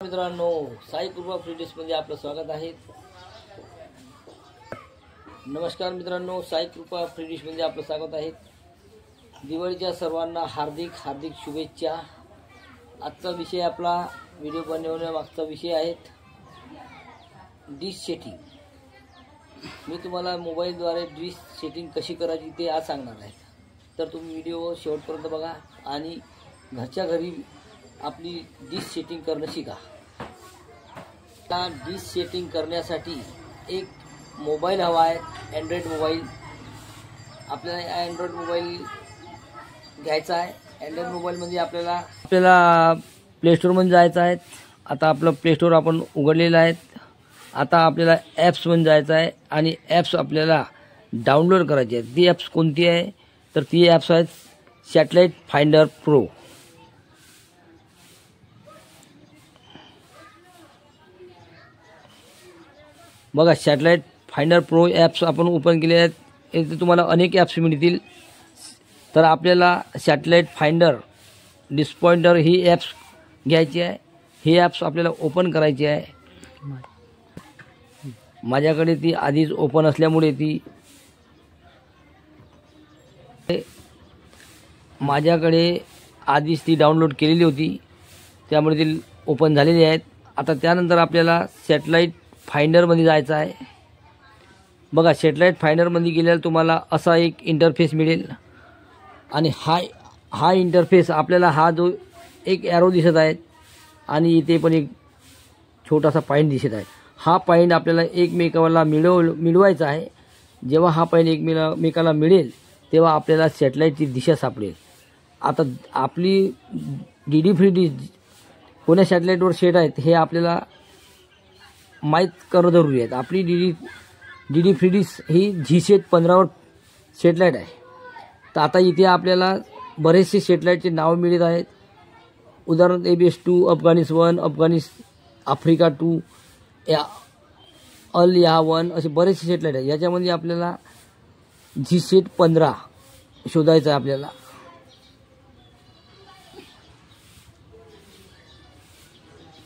मित्रांनो, साई कृपा फ्री डिशमध्ये आपलं स्वागत आहे। नमस्कार मित्रांनो, साई कृपा फ्री डिशमध्ये आपलं स्वागत आहे। दिवाळीच्या सर्वांना हार्दिक हार्दिक शुभेच्छा। आजचा विषय आपला व्हिडिओ बनवण्यामागचा विषय आहे डिश सेटिंग। मी तुम्हाला मोबाईलद्वारे डिश सेटिंग कशी करायची ते आज सांगणार आहे, तर तुम्ही व्हिडिओ शेवटपर्यंत बघा आणि घरच्या घरी आपली डिश सेटिंग करणं शिका। डिश सेटिंग करण्यासाठी एक मोबाईल हवा आहे, अँड्रॉइड मोबाईल। आपल्याला अँड्रॉइड मोबाईल घ्यायचा आहे। अँड्रॉइड मोबाईलमध्ये आपल्याला प्ले स्टोरमध्ये जायचं आहे। आता आपलं प्ले स्टोर आपण उघडलेलं आहे। आता आपल्याला ॲप्समध्ये जायचं आहे आणि ॲप्स आपल्याला डाउनलोड करायचे आहेत। ती ॲप्स कोणती आहे, तर ती ॲप्स आहेत सॅटेलाइट फाइंडर प्रो। बघा, सॅटेलाइट फाइंडर प्रो ॲप्स आपण ओपन केले आहेत। इथे तुम्हाला अनेक ॲप्स मिळतील, तर आपल्याला सॅटेलाइट फाइंडर डिस्पॉइंटर ही ॲप्स घ्यायची आहे। ही ॲप्स आपल्याला ओपन करायची आहे। माझ्याकडे ती आधीच ओपन असल्यामुळे ती डाउनलोड केलेली होती, त्यामुळे ती ओपन झालेली आहेत। आता त्यानंतर आपल्याला सॅटेलाइट फाइंडरमध्ये जायचं आहे। बघा, सॅटेलाइट फाइंडरमध्ये गेल्यावर तुम्हाला असा एक इंटरफेस मिळेल आणि हा इंटरफेस आपल्याला हा जो एक ॲरो दिसत आहे आणि इथे पण एक छोटासा पॉईंट दिसत आहे। हा पॉईंट आपल्याला एकमेकाला मिळवायचा आहे। जेव्हा हा पॉईंट एकमेकाला मिळेल तेव्हा आपल्याला सॅटेलाइटची दिशा सापडेल। आता आपली डी फ्री डिश कोण्या सॅटेलाइटवर सेट आहेत हे आपल्याला माहीत करणं जरुरी आहे। आपली डी फ्री डिश ही G-SAT 15वर सॅटेलाइट आहे। तर आता इथे आपल्याला बरेचसे सॅटेलाइटचे नाव मिळत आहेत। उदाहरण ABS2, अफगाणिस्तान 1, आफ्रिका 2, अल याह 1 असे बरेचसे सॅटेलाइट आहेत। याच्यामध्ये आपल्याला G-SAT 15 शोधायचं आहे। आपल्याला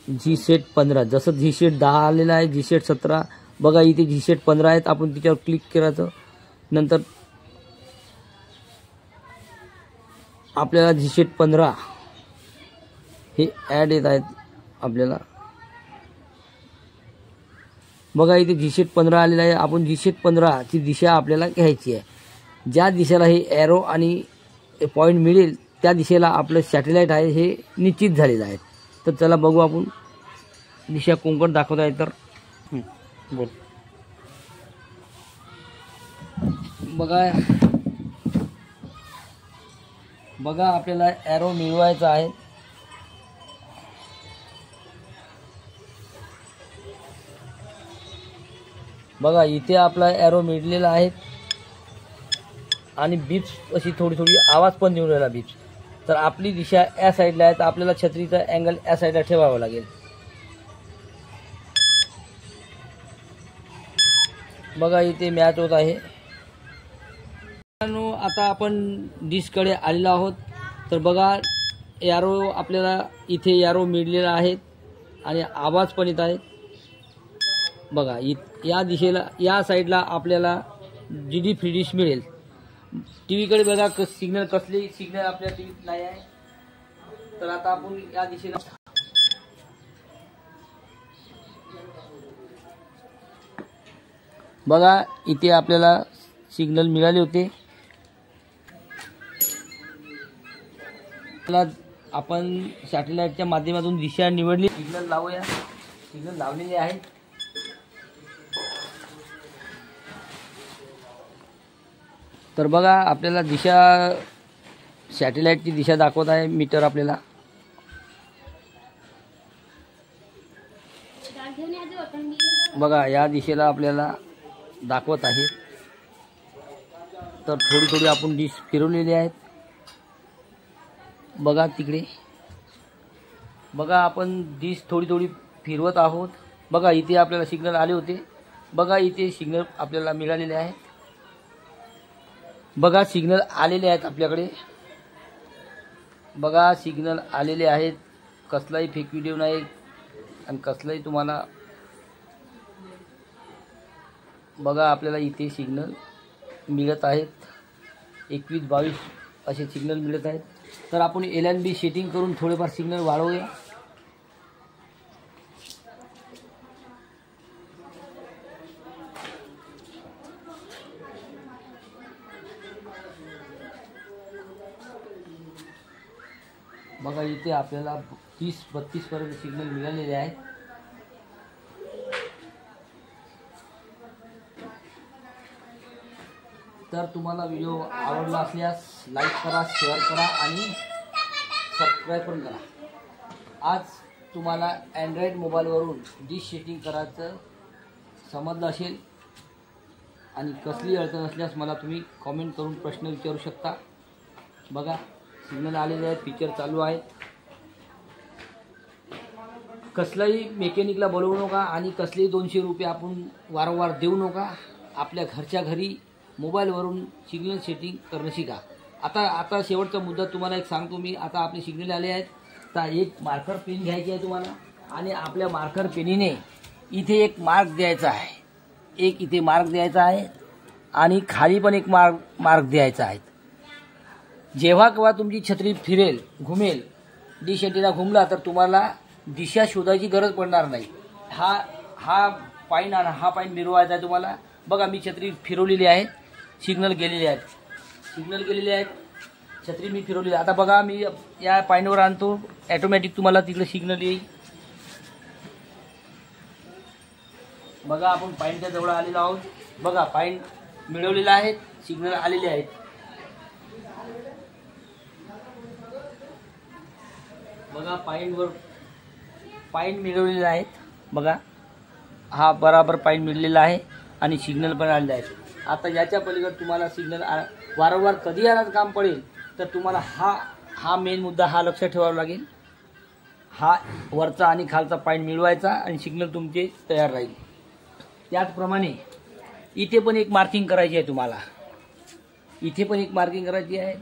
G-SAT 15, जसं G-SAT 10 आलेलं आहे, G-SAT 17 बघा इथे G-SAT 15 आहेत। आपण तिच्यावर क्लिक करायचं, नंतर आपल्याला G-SAT 15 हे ॲड येत आहेत। आपल्याला बघा इथे G-SAT 15 आलेलं आहे। आपण G-SAT 15 ची दिशा आपल्याला घ्यायची आहे। ज्या दिशेला हे ॲरो आणि पॉईंट मिळेल त्या दिशेला आपलं सॅटेलाइट आहे हे निश्चित झालेलं आहे। तर चला बघू आपण दिशा कोणकोण दाखवत आहे। तर बोल बघा आपल्याला ॲरो मिळवायचा आहे। बघा इथे आपला ॲरो मिळलेला आहे आणि बिप्स अशी थोडी थोडी आवाज पण देऊन राहिला बिप्स। तर आपली दिशा या साईडला आहे, तर आपल्याला छत्रीचा अँगल या साईडला ठेवावा लागेल। बघा इथे मॅच होत आहे। आता आपण डिशकडे आलेलो आहोत। तर बघा ॲरो आपल्याला इथे ॲरो मिळलेला आहे आणि आवाज पण येत आहे। बघा या दिशेला या साईडला आपल्याला डी फ्री डिश मिळेल। टीव्हीकडे बघा सिग्नल आपल्या टीव्हीत नाही आहे। तर आता आपण या दिशेला बघा इथे आपल्याला सिग्नल मिळाले होते। आपण सॅटेलाइटच्या माध्यमातून दिशा निवडली। सिग्नल लावूया, सिग्नल लावलेले आहे। तर बघा आपल्याला दिशा सॅटेलाइटची दिशा दाखवत आहे मीटर आपल्याला। बघा या दिशेला आपल्याला दाखवत आहे। तर थोडी थोडी आपण डिश फिरवलेली आहेत। बघा तिकडे बघा आपण डिश थोडी थोडी फिरवत आहोत। बघा इथे आपल्याला सिग्नल आले होते। बघा इथे सिग्नल आपल्याला मिळालेले आहे। बघा सिग्नल आलेले आहेत आपल्याकडे। बघा सिग्नल आलेले आहेत, कसलाही फेक व्हिडिओ नाही, आणि कसलंही तुम्हाला बघा आपल्याला इथे सिग्नल मिळत आहेत, 21, 22 असे सिग्नल मिळत आहेत. तर आपण LNB सेटिंग करून थोडेफार सिग्नल वाढवूया. बघा इथे आपल्याला 30-32 पर्यंत सिग्नल मिळालेले आहेत. तर तुम्हाला व्हिडिओ आवडला असल्यास लाईक करा, शेअर करा आणि सबस्क्राईब पण करा. आज तुम्हाला अँड्रॉइड मोबाईलवरून डिश सेटिंग करायचं समजलं असेल आणि कसली अडचण असल्यास मला तुम्ही कॉमेंट करून प्रश्न विचारू शकता. बघा सिग्नल आलेले आहेत, फीचर चालू आहेत. कसलाही मेकॅनिकला बोलवू नका आणि कसलेही 200 रुपये आपण वारंवार देऊ नका. आपल्या घरच्या घरी मोबाईलवरून सिग्नल सेटिंग करणं शिका. आता शेवटचा मुद्दा तुम्हाला एक सांगतो मी. आता आपले सिग्नल आले आहेत, तर एक मार्कर पेन घ्यायची आहे तुम्हाला आणि आपल्या मार्कर पेनीने इथे एक मार्क द्यायचा आहे, एक इथे मार्क द्यायचा आहे आणि खाली पण एक मार्क द्यायचा आहे. जेव्हा केव्हा तुमची छत्री फिरेल, घुमेल, डिश एंटीना घुमला तर तुम्हाला दिशा शोधायची गरज पडणार नाही. हा पाईन आणि हा पाईन मिरवायचा आहे तुम्हाला. बघा मी छत्री फिरवलेली आहे, सिग्नल गेलेले आहेत, छत्री मी फिरवलेली. आता बघा मी या पाईनवर आणतो, ॲटोमॅटिक तुम्हाला तिकडे सिग्नल येईल. बघा आपण पाईनच्या जवळ आलेलो आहोत. बघा पाईन मिळवलेला आहे, सिग्नल आलेले आहेत. बघा पाईन मिळवलेले आहेत. बघा हा बराबर पाईन मिळलेला आहे आणि सिग्नल पण आलेले आहेत. आता याच्या पलीकडे तुम्हाला सिग्नल वारंवार कधी आणायचं काम पडेल तर तुम्हाला हा मेन मुद्दा हा लक्षात ठेवावा लागेल. हा वरचा आणि खालचा पाईन मिळवायचा आणि सिग्नल तुमचे तयार राहील. त्याचप्रमाणे इथे पण एक मार्किंग करायची आहे तुम्हाला. इथे पण एक मार्किंग करायची आहे,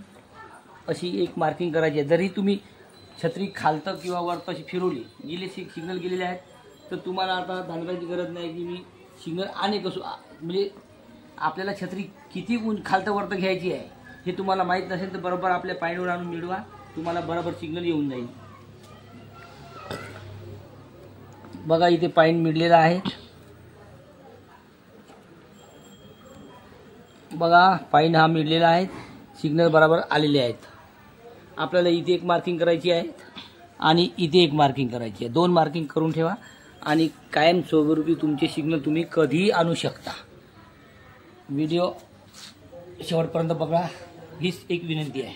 अशी एक मार्किंग करायची आहे. जरी तुम्ही छत्री खालतं किंवा वरतं अशी फिरवली, सिग्नल गेलेले आहेत, तर तुम्हाला आता दांडायची गरज नाही की मी सिग्नल आणि कसं म्हणजे आपल्याला छत्री किती खालतं वरतं घ्यायची आहे हे तुम्हाला माहीत नसेल तर बरोबर आपल्या पाईनवर आणून मिळवा, तुम्हाला बरोबर सिग्नल येऊन जाईल. बघा इथे पाईन मिळलेला आहे. बघा पाईन हा मिळलेला आहे, सिग्नल बरोबर आलेले आहेत. आपल्याला इथे एक मार्किंग करायची आहे आणि इथे एक मार्किंग करायची आहे. 2 मार्किंग करून ठेवा आणि कायम स्वरूपी तुमचे सिग्नल तुम्ही कधीही आणू शकता. व्हिडिओ शेवटपर्यंत बघा हीच एक विनंती आहे.